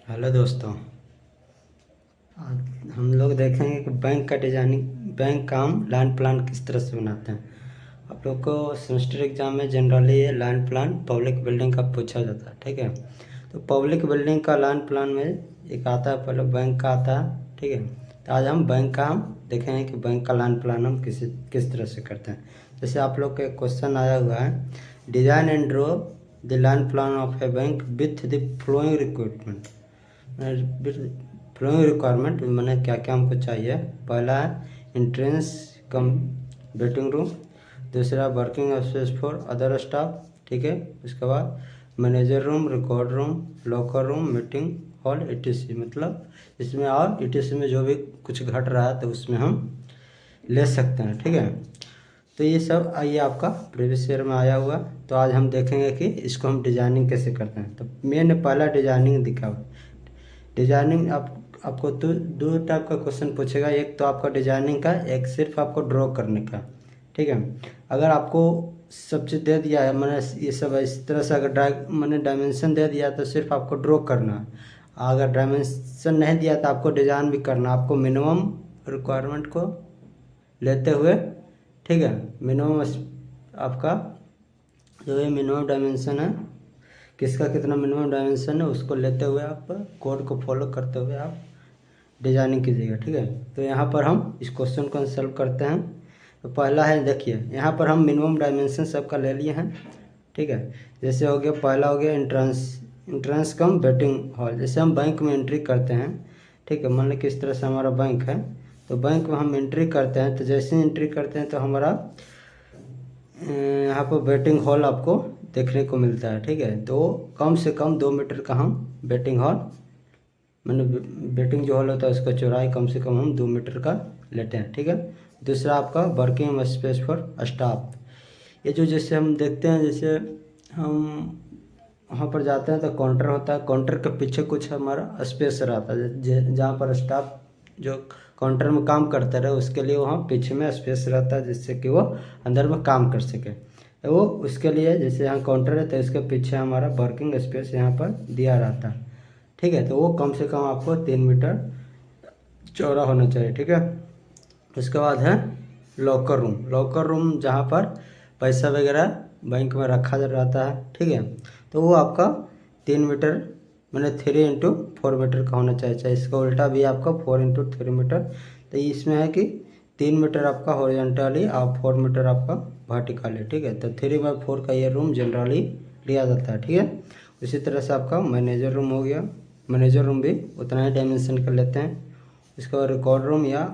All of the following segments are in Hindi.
हेलो दोस्तों। आज हम लोग देखेंगे कि बैंक का डिजाइनिंग, बैंक का हम लाइन प्लान किस तरह से बनाते हैं। आप लोग को सेमेस्टर एग्जाम में जनरली ये लाइन प्लान पब्लिक बिल्डिंग का पूछा जाता है, ठीक है। तो पब्लिक बिल्डिंग का लाइन प्लान में एक आता है, पहले बैंक का आता है, ठीक है। तो आज हम बैंक का हम देखेंगे कि बैंक का लाइन प्लान हम किस तरह से करते हैं। जैसे आप लोग का क्वेश्चन आया हुआ है, design and draw the line plan of a bank with the flowing requirement. Flowing requirement मैंने क्या क्या हमको चाहिए। पहला है इंट्रेंस कम वेटिंग रूम, दूसरा working space for other staff, ठीक है। उसके बाद manager room, record room, locker room, meeting hall etc। मतलब इसमें और etc में जो भी कुछ घट रहा है तो उसमें हम ले सकते हैं, ठीक है। तो ये सब ये आपका प्रीवियस ईयर में आया हुआ। तो आज हम देखेंगे कि इसको हम डिजाइनिंग कैसे करते हैं। तो मैंने पहला डिजाइनिंग दिखा हुआ। डिजाइनिंग आपको दो टाइप का क्वेश्चन पूछेगा, एक तो आपका डिजाइनिंग का, एक सिर्फ आपको ड्रॉ करने का, ठीक है। अगर आपको सब चीज़ दे दिया है, मैंने ये सब इस तरह से अगर मैंने डायमेंशन दे दिया तो सिर्फ आपको ड्रॉ करना है। अगर डायमेंशन नहीं दिया तो आपको डिज़ाइन भी करना, आपको मिनिमम रिक्वायरमेंट को लेते हुए, ठीक है। मिनिमम आपका जो ये मिनिमम डायमेंशन है, किसका कितना मिनिमम डायमेंशन है, उसको लेते हुए आप कोड को फॉलो करते हुए आप डिजाइनिंग कीजिएगा, ठीक है। तो यहाँ पर हम इस क्वेश्चन को सॉल्व करते हैं। तो पहला है, देखिए यहाँ पर हम मिनिमम डायमेंशन सबका ले लिए हैं, ठीक है। जैसे हो गया, पहला हो गया इंट्रेंस कम वेटिंग हॉल। जैसे हम बैंक में एंट्री करते हैं, ठीक है। मान लो किस तरह से हमारा बैंक है, तो बैंक में हम एंट्री करते हैं, तो जैसे ही एंट्री करते हैं तो हमारा यहाँ पर वेटिंग हॉल आपको देखने को मिलता है, ठीक है। तो कम से कम 2 मीटर का हम वेटिंग हॉल, मैंने वेटिंग जो हॉल होता है उसका चौड़ाई कम से कम हम 2 मीटर का लेते हैं, ठीक है। दूसरा आपका वर्किंग स्पेस फॉर स्टाफ। ये जो जैसे हम देखते हैं, जैसे हम वहाँ पर जाते हैं तो काउंटर होता है, काउंटर के पीछे कुछ हमारा स्पेस रहता है जहाँ पर स्टाफ जो काउंटर में काम करते रहे उसके लिए वहाँ पीछे में स्पेस रहता है, जिससे कि वो अंदर में काम कर सके। तो वो उसके लिए जैसे यहाँ काउंटर है तो इसके पीछे हमारा वर्किंग स्पेस यहाँ पर दिया रहता है, ठीक है। तो वो कम से कम आपको 3 मीटर चौड़ा होना चाहिए, ठीक है। उसके बाद है लॉकर रूम। लॉकर रूम जहाँ पर पैसा वगैरह बैंक में रखा रहता है, ठीक है। तो वो आपका 3 मीटर मैंने 3x4 मीटर का होना चाहिए। चाहे इसका उल्टा भी आपका 4x3 मीटर। तो इसमें है कि 3 मीटर आपका हॉरिजॉन्टली और 4 मीटर आपका वर्टिकली, ठीक है। तो 3x4 का ये रूम जनरली लिया जाता है, ठीक है। उसी तरह से आपका मैनेजर रूम हो गया, मैनेजर रूम भी उतना ही डायमेंशन कर लेते हैं। इसके बाद रिकॉर्ड रूम या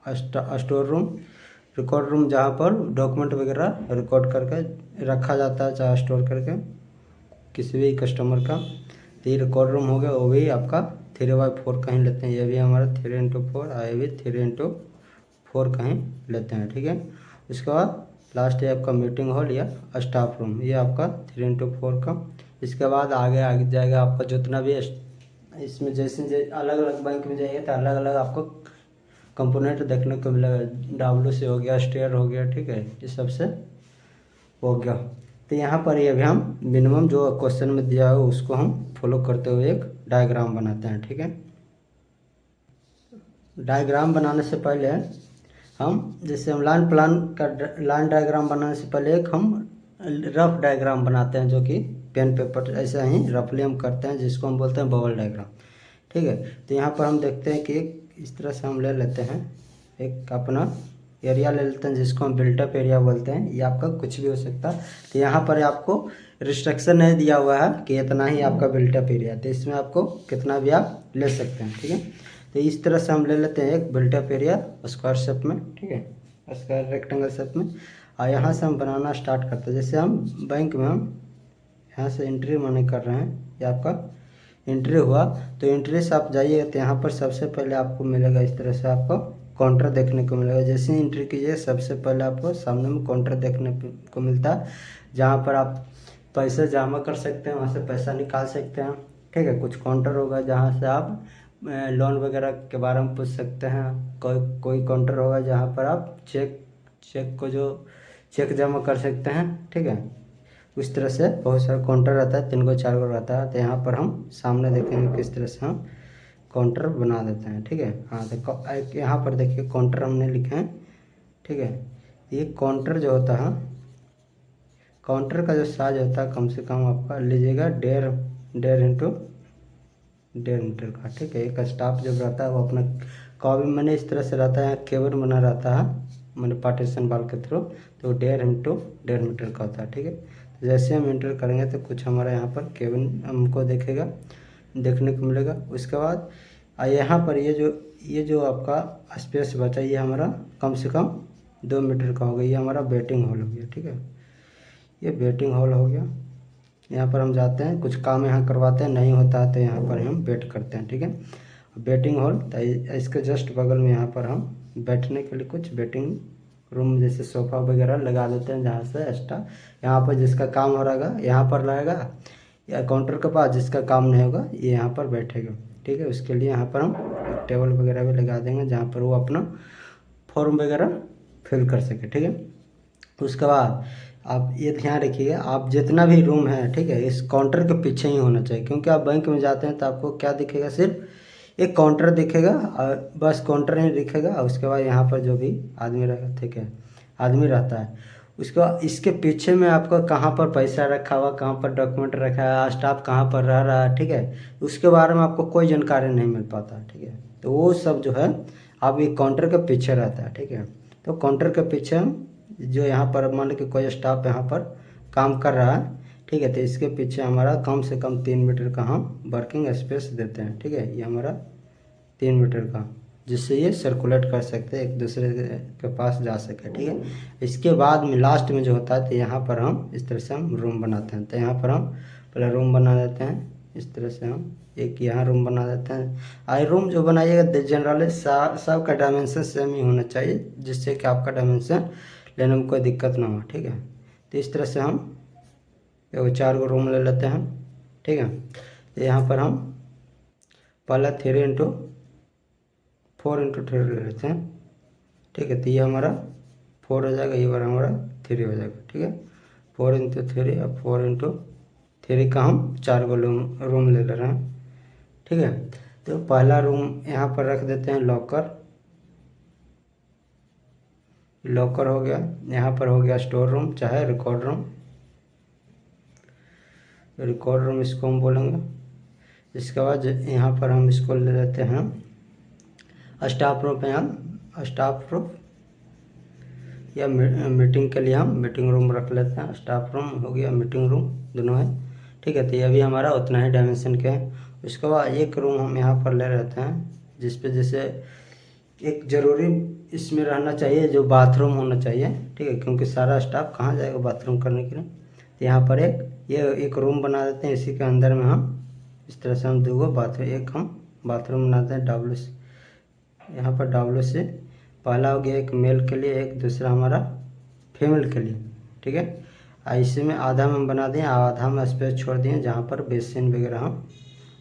स्टोर रूम। रिकॉर्ड रूम जहाँ पर डॉक्यूमेंट वगैरह रिकॉर्ड करके रखा जाता है, चाहे स्टोर करके किसी भी कस्टमर का। तो ये रिकॉर्ड रूम हो गया, वो भी आपका 3x4 का ही लेते हैं। ये भी हमारा 3x4 और ये भी 3x4 का ही लेते हैं, ठीक है। उसके बाद लास्ट है आपका मीटिंग हॉल या स्टाफ रूम, ये आपका 3x4 का। इसके बाद आगे आगे जाएगा आपका जितना भी इसमें जैसे अलग अलग बैंक में जाइए तो अलग अलग आपको कंपोनेंट देखने को मिलेगा। डब्ल्यू से हो गया, स्टेयर हो गया, ठीक है। इस सबसे हो गया। तो यहाँ पर ये भी हम मिनिमम जो क्वेश्चन में दिया है उसको हम फॉलो करते हुए एक डायग्राम बनाते हैं, ठीक है। डायग्राम बनाने से पहले हम जैसे हम लाइन प्लान का लाइन डायग्राम बनाने से पहले एक हम रफ डायग्राम बनाते हैं, जो कि पेन पेपर ऐसा ही रफली हम करते हैं, जिसको हम बोलते हैं बबल डायग्राम, ठीक है। तो यहाँ पर हम देखते हैं कि इस तरह से हम ले लेते हैं, एक अपना एरिया ले लेते हैं जिसको हम बिल्टअप एरिया बोलते हैं। ये आपका कुछ भी हो सकता है। तो यहाँ पर आपको रिस्ट्रिक्शन नहीं दिया हुआ है कि इतना ही आपका बिल्टअप एरिया है, तो इसमें आपको कितना भी आप ले सकते हैं, ठीक है। तो इस तरह से हम ले लेते हैं एक बिल्टअप एरिया स्क्वायर शेप में, ठीक है, स्क्वायर रेक्टेंगल शेप में। और यहाँ से हम बनाना स्टार्ट करते हैं। जैसे हम बैंक में हम यहाँ से एंट्री मनी कर रहे हैं, ये आपका एंट्री हुआ। तो एंट्री से आप जाइएगा तो यहाँ पर सबसे पहले आपको मिलेगा इस तरह से आपको काउंटर देखने को मिलेगा। जैसे ही एंट्री कीजिए सबसे पहले आपको सामने में काउंटर देखने को मिलता है, जहाँ पर आप पैसे जमा कर सकते हैं, वहाँ से पैसा निकाल सकते हैं, ठीक है। कुछ काउंटर होगा जहाँ से आप लोन वगैरह के बारे में पूछ सकते हैं। कोई काउंटर होगा जहाँ पर आप चेक को जो चेक जमा कर सकते हैं, ठीक है। उस तरह से बहुत सारा काउंटर रहता है, 3 को 4 को रहता है। तो यहाँ पर हम सामने देखेंगे किस तरह से हम काउंटर बना देते हैं, ठीक है। हाँ, तो यहाँ पर देखिए काउंटर हमने लिखे हैं, ठीक है। ये काउंटर जो होता है, काउंटर का जो साइज होता है कम से कम आपका लीजिएगा 1.5 मीटर का, ठीक है। एक स्टाफ जब रहता है वो अपना कॉबी मैंने इस तरह से रहता है, केबल बना रहता है मैंने पार्टीशन वाल के थ्रू, तो 1.5 मीटर का होता है, ठीक है। तो जैसे हम एंटर करेंगे तो कुछ हमारा यहाँ पर केबल हमको देखने को मिलेगा। उसके बाद यहाँ पर ये जो आपका स्पेस बचा, ये हमारा कम से कम 2 मीटर का हो गया। ये हमारा वेटिंग हॉल हो गया, ठीक है। ये वेटिंग हॉल हो गया। यहाँ पर हम जाते हैं, कुछ काम यहाँ करवाते हैं, नहीं होता है तो यहाँ पर हम वेट करते हैं, ठीक है। वेटिंग हॉल, तो इसके जस्ट बगल में यहाँ पर हम बैठने के लिए कुछ वेटिंग रूम जैसे सोफ़ा वगैरह लगा देते हैं, जहाँ से एक्स्ट्रा यहाँ पर जिसका काम हो रहेगा यहाँ पर लगेगा, या काउंटर के पास जिसका काम नहीं होगा ये यहाँ पर बैठेगा, ठीक है। उसके लिए यहाँ पर हम टेबल वगैरह भी लगा देंगे जहाँ पर वो अपना फॉर्म वगैरह फिल कर सके, ठीक है। उसके बाद आप ये ध्यान रखिएगा, आप जितना भी रूम है, ठीक है, इस काउंटर के पीछे ही होना चाहिए। क्योंकि आप बैंक में जाते हैं तो आपको क्या दिखेगा, सिर्फ एक काउंटर दिखेगा और बस काउंटर ही दिखेगा। और उसके बाद यहाँ पर जो भी आदमी रहेगा, ठीक है, आदमी रहता है, उसके बाद इसके पीछे में आपका कहाँ पर पैसा रखा हुआ, कहाँ पर डॉक्यूमेंट रखा है, स्टाफ कहाँ पर रह रहा है, ठीक है, उसके बारे में आपको कोई जानकारी नहीं मिल पाता, ठीक है। तो वो सब जो है आप ये काउंटर के पीछे रहता है, ठीक है। तो काउंटर के पीछे हम जो यहाँ पर मान लो कि कोई स्टाफ यहाँ पर काम कर रहा है, ठीक है, तो इसके पीछे हमारा कम से कम 3 मीटर का हम वर्किंग स्पेस देते हैं, ठीक है। ये हमारा 3 मीटर का, जिससे ये सर्कुलेट कर सकते हैं, एक दूसरे के पास जा सके, ठीक है। इसके बाद में लास्ट में जो होता है तो यहाँ पर हम इस तरह से हम रूम बनाते हैं। तो यहाँ पर हम पहले रूम बना देते हैं, इस तरह से हम एक यहाँ रूम बना देते हैं। आई रूम जो बनाइएगा जनरली सब का डायमेंशन सेम ही होना चाहिए, जिससे कि आपका डायमेंशन लेने में कोई दिक्कत ना हो, ठीक है। तो इस तरह से हम 4 रूम ले लेते हैं, ठीक है। तो यहाँ पर हम पहला 3x4x3 ले लेते हैं, ठीक है। तो ये हमारा 4 हो जाएगा, ये बार हमारा 3 हो जाएगा, ठीक है। 4x3 और 4x3 का हम 4 रूम ले रहे हैं, ठीक है। तो पहला रूम यहाँ पर रख देते हैं लॉकर हो गया। यहाँ पर हो गया स्टोर रूम चाहे रिकॉर्ड रूम इसको हम बोलेंगे। इसके बाद यहाँ पर हम इसको ले लेते हैं स्टाफ रूम पे हम स्टाफ रूम, या मीटिंग के लिए हम मीटिंग रूम रख लेते हैं। स्टाफ रूम हो गया, मीटिंग रूम दोनों है, ठीक है। तो ये भी हमारा उतना ही डायमेंशन के है। उसके बाद एक रूम हम यहाँ पर ले रहते हैं, जिस पे जैसे एक ज़रूरी इसमें रहना चाहिए जो बाथरूम होना चाहिए, ठीक है। क्योंकि सारा स्टाफ कहाँ जाएगा बाथरूम करने के लिए। तो यहाँ पर एक रूम बना देते हैं, इसी के अंदर में हम इस तरह से हम 2 बाथरूम, एक हम बाथरूम बनाते हैं डब्ल्यू से, यहाँ पर डब्ल्यू से पहला हो गया एक मेल के लिए, एक दूसरा हमारा फीमेल के लिए, ठीक है। ऐसे में आधा में हम बना दें, आधा में स्पेस छोड़ दिए जहाँ पर बेसिन वगैरह हम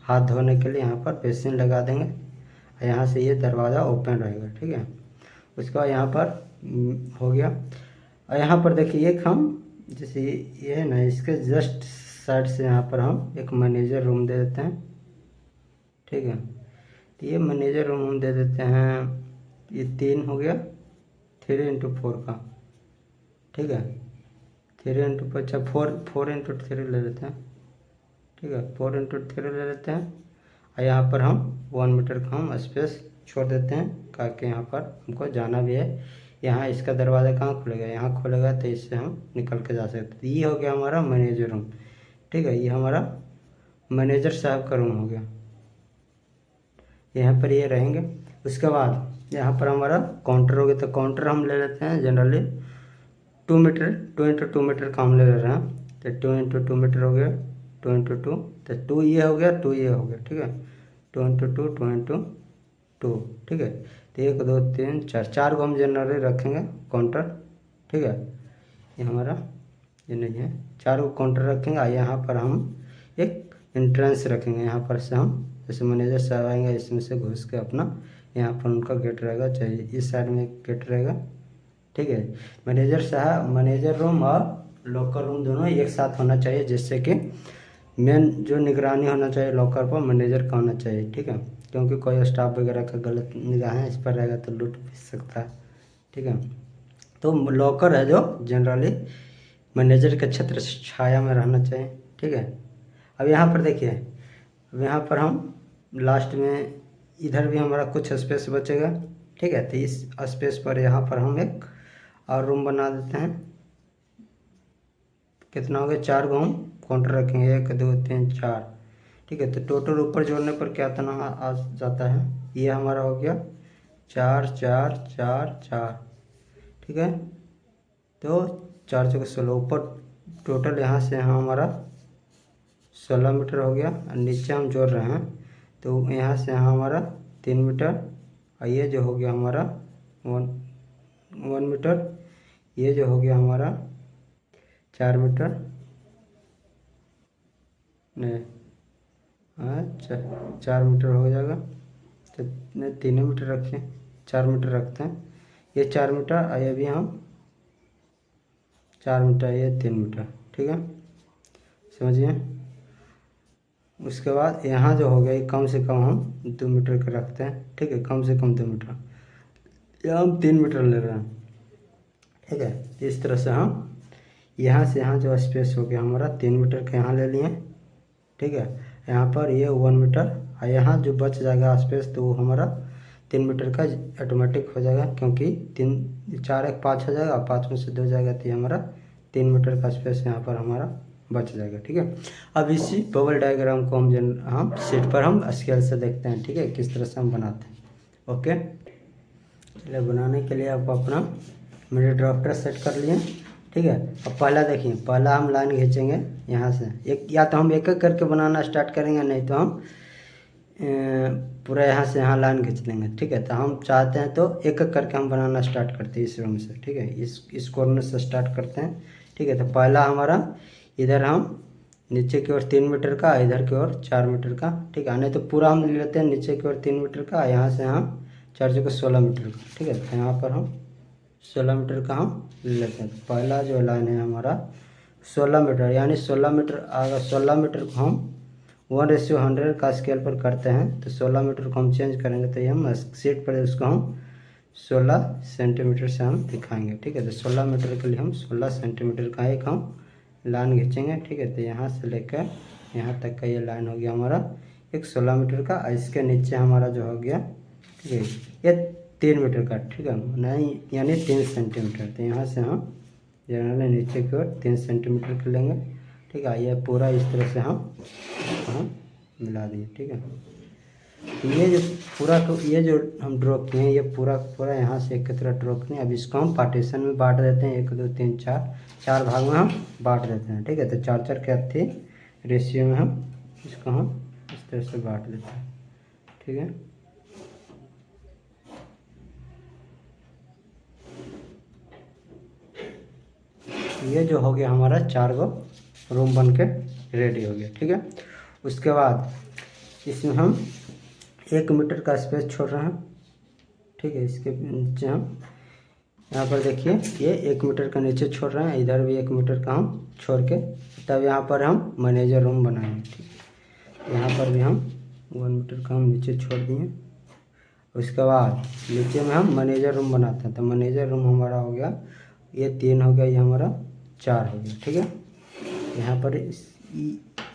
हाथ धोने के लिए यहाँ पर बेसिन लगा देंगे। यहाँ से ये दरवाज़ा ओपन रहेगा, ठीक है। उसके बाद यहाँ पर हो गया। और यहाँ पर देखिए एक हम जैसे ये है ना, इसके जस्ट साइड से यहाँ पर हम एक मैनेजर रूम दे देते हैं, ठीक है। तो ये मैनेजर रूम हम दे देते हैं, ये 3 हो गया 3x4 का, ठीक है। 3x4 अच्छा 4x3 ले लेते हैं, ठीक है। 4x3 ले लेते हैं। और यहाँ पर हम 1 मीटर का हम स्पेस छोड़ देते हैं, ताकि यहाँ पर हमको जाना भी है। यहाँ इसका दरवाज़ा कहाँ खुलेगा, यहाँ खुलेगा, तो इससे हम निकल के जा सकते हैं। तो ये हो गया हमारा मैनेजर रूम, ठीक है। ये हमारा मैनेजर साहब का रूम हो गया, यहाँ पर ये रहेंगे। उसके बाद यहाँ पर हमारा काउंटर हो गया। तो काउंटर हम ले लेते हैं जनरली 2 मीटर, 2x2 मीटर का हम ले रहे हैं। तो 2x2 मीटर हो गया, 2x2, तो 2 ये हो गया, 2 ये हो गया, ठीक है। 2x2, 2x2, ठीक है। तो 1 2 3 4 को हम जनरली रखेंगे काउंटर, ठीक है। ये हमारा ये नहीं है, 4 को काउंटर रखेंगे। और यहाँ पर हम एक एंट्रेंस रखेंगे, यहाँ पर से हम जैसे मैनेजर साहब आएंगे इसमें से घुस के अपना यहाँ पर उनका गेट रहेगा, चाहे इस साइड में गेट रहेगा, ठीक है। मैनेजर साहब मैनेजर रूम और लॉकर रूम दोनों एक साथ होना चाहिए, जिससे कि मेन जो निगरानी होना चाहिए लॉकर पर मैनेजर का होना चाहिए, ठीक है। क्योंकि कोई स्टाफ वगैरह का गलत निगाहें इस पर रहेगा तो लूट भी सकता है, ठीक है। तो लॉकर है जो जनरली मैनेजर के क्षेत्र से छाया में रहना चाहिए, ठीक है। अब यहाँ पर देखिए, अब यहाँ पर हम लास्ट में इधर भी हमारा कुछ स्पेस बचेगा, ठीक है। तो इस स्पेस पर यहाँ पर हम एक और रूम बना देते हैं। कितना हो गया, 4 को हम काउंटर रखेंगे, 1 2 3 4, ठीक है। तो टोटल ऊपर जोड़ने पर क्या तना आ जाता है, ये हमारा हो गया 4 4 4 4, ठीक है। तो 4 चौके 16, ऊपर टोटल यहाँ से यहाँ हमारा 16 मीटर हो गया। और नीचे हम जोड़ रहे हैं तो यहाँ से यहाँ हमारा 3 मीटर, और ये जो हो गया हमारा 1 मीटर, ये जो हो गया हमारा 4 मीटर, नहीं अच्छा 4 मीटर हो जाएगा। तो 3 मीटर रखें, 4 मीटर रखते हैं, ये 4 मीटर, और ये भी हम 4 मीटर, ये 3 मीटर, ठीक है, समझिए। उसके बाद यहाँ जो हो गया ये कम से कम हम 2 मीटर का रखते हैं, ठीक है, कम से कम 2 मीटर, यहाँ हम 3 मीटर ले रहे हैं, ठीक है। इस तरह से हम यहाँ से यहाँ जो स्पेस हो गया हमारा 3 मीटर का यहाँ ले लिए, ठीक है। यहाँ पर ये 1 मीटर, और यहाँ जो बच जाएगा स्पेस तो वो हमारा 3 मीटर का ऑटोमेटिक हो जाएगा, क्योंकि 3 4 1 5 हो जाएगा, 5 में से 2 जाएगा, तो ये हमारा 3 मीटर का स्पेस यहाँ पर हमारा बच जाएगा, ठीक है। अब इसी बबल डायग्राम को हम शीट पर हम स्केल से देखते हैं, ठीक है, किस तरह से हम बनाते हैं। ओके, चलिए बनाने के लिए आपको अपना मेरे ड्राफ्टर सेट कर लिए, ठीक है। अब पहला देखिए, पहला हम लाइन खींचेंगे यहाँ से, एक या तो हम एक एक करके बनाना स्टार्ट करेंगे, नहीं तो हम पूरा यहाँ से यहाँ लाइन खींच देंगे, ठीक है। तो हम चाहते हैं तो एक एक करके हम बनाना स्टार्ट करते हैं इस रूम से, ठीक है, इस कॉर्नर से स्टार्ट करते हैं, ठीक है। तो पहला हमारा इधर हम नीचे की ओर 3 मीटर का, इधर की ओर 4 मीटर का, ठीक है। नहीं तो पूरा हम ले लेते हैं नीचे की ओर 3 मीटर का, यहाँ से हम 4 जगह 16 मीटर का, ठीक है। तो यहाँ पर हम 16 मीटर का हम ले लेते हैं। पहला जो लाइन है हमारा 16 मीटर, यानी 16 मीटर, अगर 16 मीटर को हम 1:100 का स्केल पर करते हैं तो 16 मीटर को हम चेंज करेंगे, तो ये हम शीट पर उसको हम 16 सेंटीमीटर से हम दिखाएंगे, ठीक है। तो 16 मीटर के लिए हम 16 सेंटीमीटर का एक हम लाइन खींचेंगे, ठीक है। तो यहाँ से लेकर यहाँ तक का ये लाइन हो गया हमारा एक 16 मीटर का, और इसके नीचे हमारा जो हो गया, ठीक है, ये 3 मीटर का, ठीक है, नहीं यानी 3 सेंटीमीटर। तो यहाँ से हम जनरली नीचे की ओर 3 सेंटीमीटर कर लेंगे, ठीक है। ये पूरा इस तरह से हम मिला दिए, ठीक है। तो ये जो पूरा ये जो हम ड्रॉ किए हैं, ये पूरा पूरा यहाँ से एक तरह ड्रॉ किए। अब इसको हम पार्टीशन में बांट देते हैं, 1 2 3 4 भाग में हम बांट देते हैं, ठीक है। तो 4 4 के थी रेशियो में हम इसको हम इस तरह से बांट देते हैं, ठीक है। ये जो हो गया हमारा 4 गो रूम बन के रेडी हो गया, ठीक है। उसके बाद इसमें हम 1 मीटर का स्पेस छोड़ रहे हैं, ठीक है। इसके नीचे हम यहाँ पर देखिए ये 1 मीटर का नीचे छोड़ रहे हैं, इधर भी 1 मीटर का हम छोड़ के तब यहाँ पर हम मैनेजर रूम बनाएंगे, ठीक है। यहाँ पर भी हम 1 मीटर का हम नीचे छोड़ दिए। उसके बाद नीचे में हम मैनेजर रूम बनाते हैं, तो मैनेजर रूम हमारा हो गया ये 3 हो गया, ये हमारा 4 हो गया, ठीक है। यहाँ पर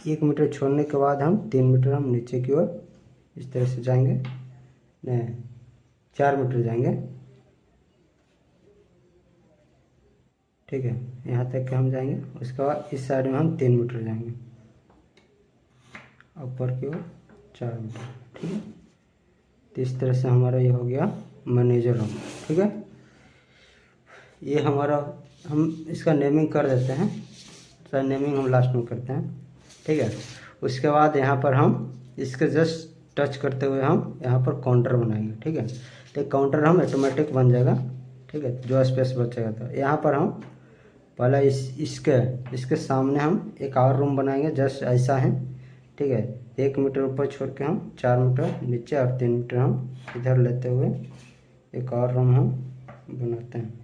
1 मीटर छोड़ने के बाद हम 3 मीटर हम नीचे की ओर इस तरह से जाएंगे, नहीं 4 मीटर जाएंगे, ठीक है, यहाँ तक के हम जाएंगे। उसके बाद इस साइड में हम 3 मीटर जाएंगे, ऊपर की ओर 4 मीटर, ठीक है। तो इस तरह से हमारा ये हो गया मैनेजर रूम, ठीक है। ये हमारा हम इसका नेमिंग कर देते हैं, सर नेमिंग हम लास्ट में करते हैं, ठीक है। उसके बाद यहाँ पर हम इसके जस्ट टच करते हुए हम यहाँ पर काउंटर बनाएंगे, ठीक है। तो काउंटर हम ऑटोमेटिक बन जाएगा, ठीक है, जो स्पेस बचेगा। तो यहाँ पर हम पहला इसके सामने हम एक और रूम बनाएंगे, जस्ट ऐसा है, ठीक है। 1 मीटर ऊपर छोड़ के हम 4 मीटर नीचे और 3 मीटर हम इधर लेते हुए एक और रूम हम बनाते हैं,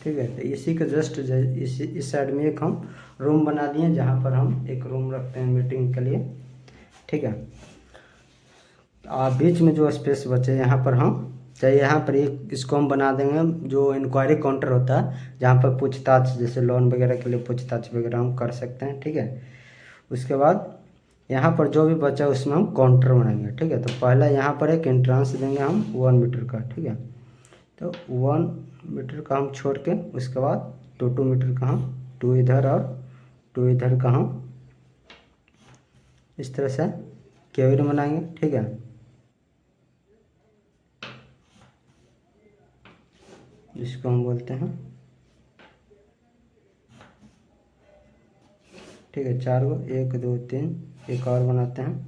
ठीक है। तो इसी के जस्ट इस साइड में एक हम रूम बना दिए, जहाँ पर हम एक रूम रखते हैं मीटिंग के लिए, ठीक है। बीच में जो स्पेस बचे यहाँ पर हम चाहे यहाँ पर एक इसको हम बना देंगे जो इंक्वायरी काउंटर होता है, जहाँ पर पूछताछ जैसे लोन वगैरह के लिए पूछताछ वगैरह हम कर सकते हैं, ठीक है। उसके बाद यहाँ पर जो भी बचा उसमें हम काउंटर बनाएंगे, ठीक है। तो पहला यहाँ पर एक एंट्रेंस देंगे हम 1 मीटर का, ठीक है। तो 1 मीटर का हम छोड़ के उसके बाद 2 मीटर का हम 2 इधर और 2 इधर का हम इस तरह से केबिन बनाएंगे, ठीक है। जिसको हम बोलते हैं, ठीक है, 4 को 1 2 3 एक और बनाते हैं।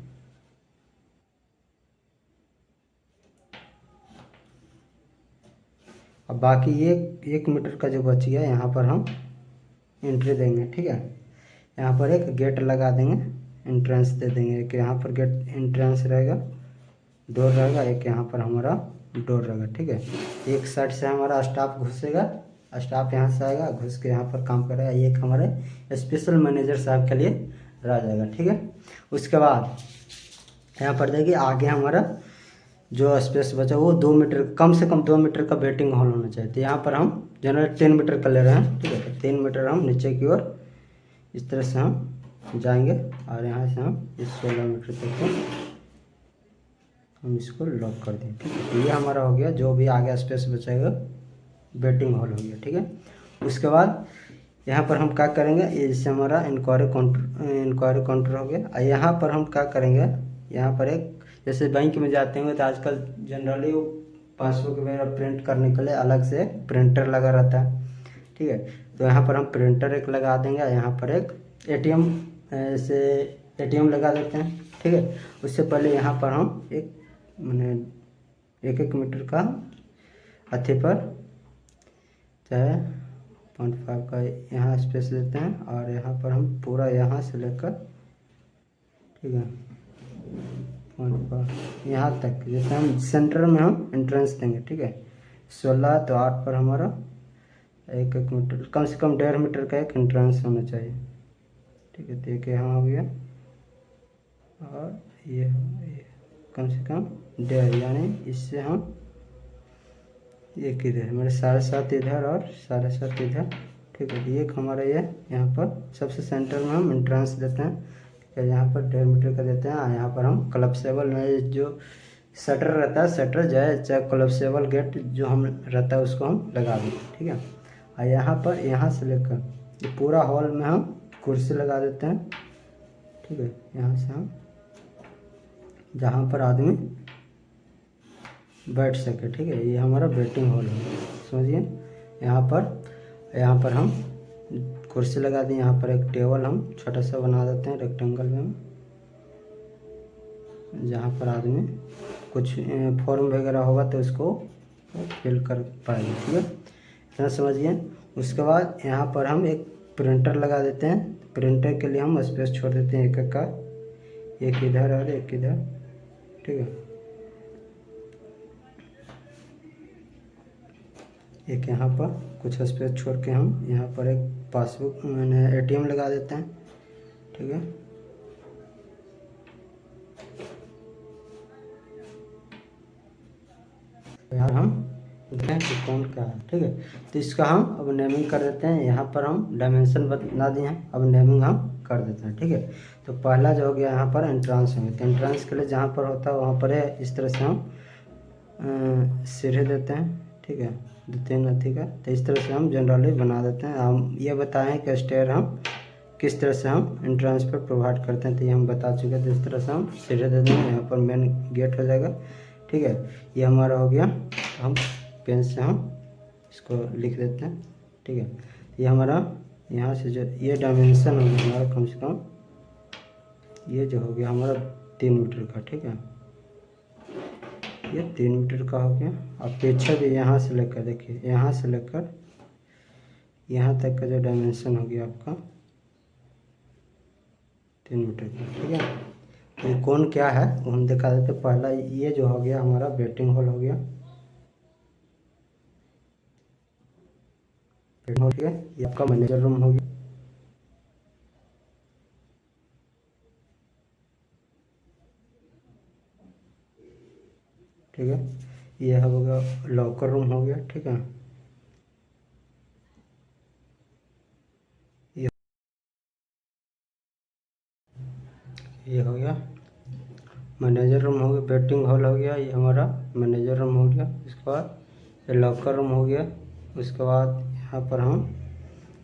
अब बाकी ये 1 मीटर का जो बच गया यहाँ पर हम एंट्री देंगे, ठीक है। यहाँ पर एक गेट लगा देंगे, एंट्रेंस दे देंगे, एक यहाँ पर गेट एंट्रेंस रहेगा, डोर रहेगा, एक यहाँ पर हमारा डोर रहेगा, ठीक है। एक साइड से हमारा स्टाफ घुसेगा, स्टाफ यहाँ से आएगा, घुस के यहाँ पर काम करेगा। एक हमारे स्पेशल मैनेजर साहब के लिए रह जाएगा, ठीक है। उसके बाद यहाँ पर देखिए आगे हमारा जो स्पेस बचा वो 2 मीटर, कम से कम 2 मीटर का वेटिंग हॉल होना चाहिए। तो यहाँ पर हम जनरल 10 मीटर का ले रहे हैं, ठीक है। तो 3 मीटर हम नीचे की ओर इस तरह से हम जाएंगे और यहाँ से हम इस 16 मीटर तक को हम इसको लॉक कर दें, ठीक है। तो ये हमारा हो गया, जो भी आगे स्पेस बचेगा वेटिंग हॉल हो गया, ठीक है। उसके बाद यहाँ पर हम क्या करेंगे, ये जैसे हमारा इंक्वायरी काउंटर हो गया। और यहाँ पर हम क्या करेंगे, यहाँ पर एक जैसे बैंक में जाते हैं तो आजकल जनरली वो पासबुक वगैरह प्रिंट करने के लिए अलग से प्रिंटर लगा रहता है, ठीक है। तो यहाँ पर हम प्रिंटर एक लगा देंगे, यहाँ पर एक एटीएम जैसे एटीएम लगा देते हैं, ठीक है। उससे पहले यहाँ पर हम एक मैंने 1 मीटर का अथी पर चाहे 0.5 का यहाँ स्पेस देते हैं और यहाँ पर हम पूरा यहाँ से लेकर, ठीक है, 0.5 यहाँ तक, जैसे हम सेंटर में हम एंट्रेंस देंगे, ठीक है। 16 तो 8 पर हमारा 1 मीटर, कम से कम 1.5 मीटर का एक एंट्रेंस होना चाहिए, ठीक है। तो एक यहाँ हो गया और ये कम से कम 1.5, यानी इससे हम एक इधर मेरे 7.5 इधर और 7.5 इधर, ठीक है। एक हमारा ये यहाँ पर सबसे सेंटर में हम एंट्रेंस देते हैं, यहाँ पर 1.5 मीटर का देते हैं। यहाँ पर हम क्लब्सेबल में जो शटर रहता है, शटर चाहे क्लब्सेबल गेट जो हम रहता है उसको हम लगा देते हैं, ठीक है। और यहाँ पर यहाँ से लेकर ये पूरा हॉल में हम कुर्सी लगा देते हैं, ठीक है। यहाँ से हम जहाँ पर आदमी बैठ सके, ठीक है, ये हमारा वेटिंग हॉल है, समझिए। यहाँ पर हम कुर्सी लगा दें, यहाँ पर एक टेबल हम छोटा सा बना देते हैं रेक्टेंगल में, जहाँ पर आदमी कुछ फॉर्म वगैरह होगा तो उसको फिल कर पाएंगे, ठीक है, इतना समझिए। उसके बाद यहाँ पर हम एक प्रिंटर लगा देते हैं, प्रिंटर के लिए हम स्पेस छोड़ देते हैं एक का, एक इधर और एक इधर, ठीक है। एक यहाँ पर कुछ स्पेस छोड़ के हम यहाँ पर एक पासबुक मैंने एटीएम लगा देते हैं, ठीक है। यहाँ हम देखें कि कौन क्या है, ठीक है। तो इसका हम अब नेमिंग कर देते हैं, यहाँ पर हम डायमेंशन बना दिए हैं, अब नेमिंग हम कर देते हैं, ठीक है। तो पहला जो हो गया यहाँ पर एंट्रांस होंगे, तो एंट्रांस के लिए जहाँ पर होता है वहाँ पर है, इस तरह से हम सीढ़ी देते हैं, ठीक है, 2-3 अथी का। तो इस तरह से हम जनरली बना देते हैं। हम ये बताएं कि स्टेयर हम किस तरह से हम एंट्रेंस पर प्रोवाइड करते हैं, तो ये हम बता चुके हैं। तो इस तरह से हम सीढ़ी दे देंगे, यहाँ पर मेन गेट हो जाएगा, ठीक है। ये हमारा हो गया, तो हम पेन से हम इसको लिख देते हैं, ठीक है। ये हमारा यहाँ से जो ये डायमेंशन हो गया हमारा, कम से कम ये जो हो गया हमारा 3 मीटर का, ठीक है, ये 3 मीटर का हो गया। अब पीछे भी यहाँ से लेकर देखिए, यहाँ से लेकर यहाँ तक का जो डायमेंशन हो गया आपका 3 मीटर का, ठीक है। ये कौन क्या है वो हम दिखा देते। पहला ये जो हो गया हमारा वेटिंग हॉल हो गया, हो गया। ये आपका मैनेजर रूम हो गया। ठीक है, ये होगा लॉकर रूम हो गया। ठीक है, ये हो गया मैनेजर रूम हो गया। वेटिंग हॉल हो गया, ये हमारा मैनेजर रूम हो गया। उसके बाद ये लॉकर रूम हो गया। उसके बाद यहाँ पर हम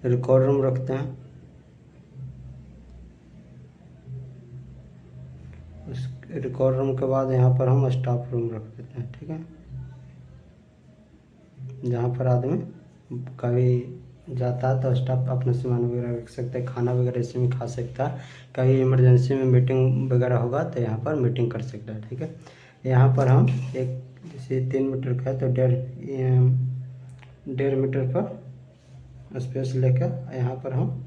रिकॉर्ड रूम रखते हैं। उस रिकॉर्ड रूम के बाद यहाँ पर हम स्टाफ रूम रख देते हैं। ठीक है, जहाँ पर आदमी कभी जाता है तो स्टाफ अपना सामान वगैरह रख सकता है, खाना वगैरह इसी में खा सकता है। कभी इमरजेंसी में मीटिंग वगैरह होगा तो यहाँ पर मीटिंग कर सकता है। ठीक है, यहाँ पर हम एक जैसे 3 मीटर का है तो 1.5 मीटर पर स्पेस लेकर यहाँ पर हम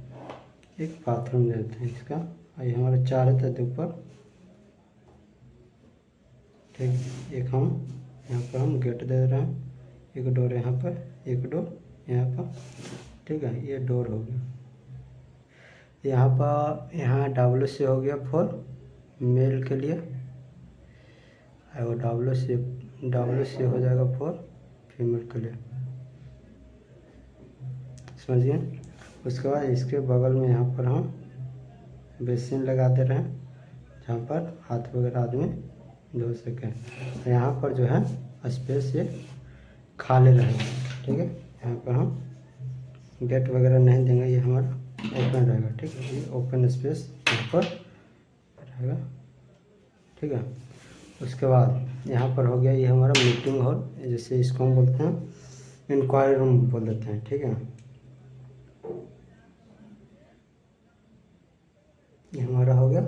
एक बाथरूम देते हैं इसका। ये हमारे 4 है तो ऊपर। ठीक, एक हम यहाँ पर हम गेट दे रहे हैं, एक डोर यहाँ पर, एक डोर यहाँ पर। ठीक है, ये डोर हो गया। यहाँ पर यहाँ WC हो गया फॉर मेल के लिए, और WC हो जाएगा फॉर फीमेल के लिए। समझिए। उसके बाद इसके बगल में यहाँ पर हम बेसिन लगा दे रहे हैं, जहाँ पर हाथ वगैरह आदमी धो सकें। तो यहाँ पर जो है स्पेस ये खाली रहेगा। ठीक है, यहाँ पर हम गेट वगैरह नहीं देंगे, ये हमारा ओपन रहेगा। ठीक है, ये ओपन स्पेस यहाँ पर रहेगा। ठीक है, उसके बाद यहाँ पर हो गया ये हमारा मीटिंग हॉल, जैसे इसको हम बोलते हैं इंक्वायरी रूम बोल देते हैं। ठीक है, ये हमारा हो गया।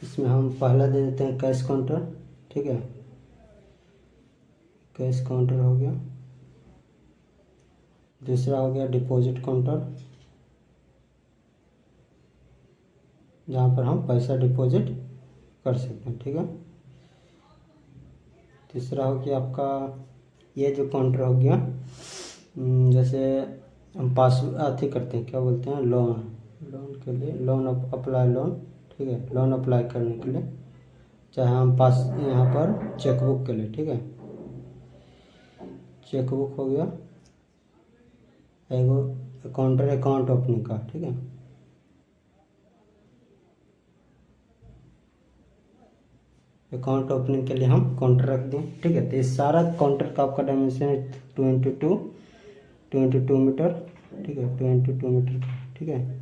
इसमें हम पहला दे देते हैं कैश काउंटर। ठीक है, कैश काउंटर हो गया। दूसरा हो गया डिपॉजिट काउंटर, जहाँ पर हम पैसा डिपॉजिट कर सकते हैं। ठीक है, तीसरा हो गया आपका ये जो काउंटर हो गया, जैसे हम पास अथी करते हैं, क्या बोलते हैं, लोन के लिए, लोन अप्लाई लोन। ठीक है, लोन अप्लाई करने के लिए, चाहे हम पास यहाँ पर चेकबुक के लिए। ठीक है, चेकबुक हो गया। एगो काउंटर अकाउंट ओपनिंग का। ठीक है, अकाउंट ओपनिंग के लिए हम काउंटर रख दें। ठीक है, तो इस सारा काउंटर का आपका डायमेंशन है 2 मीटर। ठीक है, 2 मीटर का। ठीक है,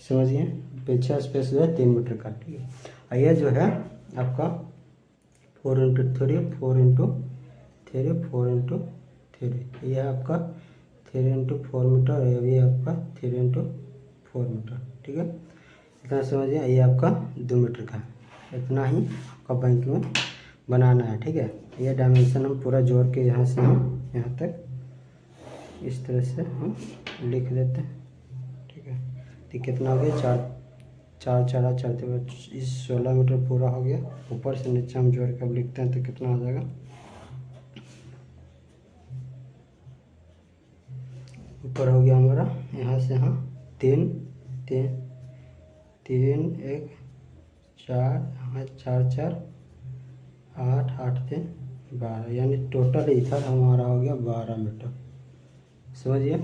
समझिए। पीछे स्पेस जो है 3 मीटर का। ठीक है, और ये जो है आपका 4x3, 4x3, ये है आपका 3x4 मीटर, ये भी आपका 3x4 मीटर। ठीक है, इतना समझिए। ये आपका 2 मीटर का है। इतना ही आपका बैंक में बनाना है। ठीक है, ये डायमेंशन हम पूरा जोड़ के यहाँ से हम यहाँ तक इस तरह से हम लिख देते हैं। ठीक है, तो कितना हो गया, 4 इस 16 मीटर पूरा हो गया। ऊपर से नीचे हम जोड़ के अब लिखते हैं तो कितना हो जाएगा, ऊपर हो गया हमारा यहाँ से हम 3 1 4 4 8 8 3 12, यानी टोटल इधर हमारा हो गया 12 मीटर। समझिए,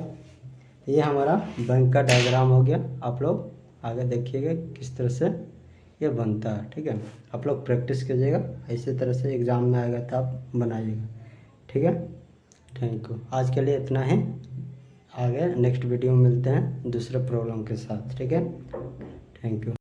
ये हमारा बैंक का डायग्राम हो गया। आप लोग आगे देखिएगा किस तरह से ये बनता है। ठीक है, आप लोग प्रैक्टिस कीजिएगा, इसी तरह से एग्ज़ाम में आएगा तो आप बनाइएगा। ठीक है, थैंक यू। आज के लिए इतना ही, आगे नेक्स्ट वीडियो में मिलते हैं दूसरे प्रॉब्लम के साथ। ठीक है, थैंक यू।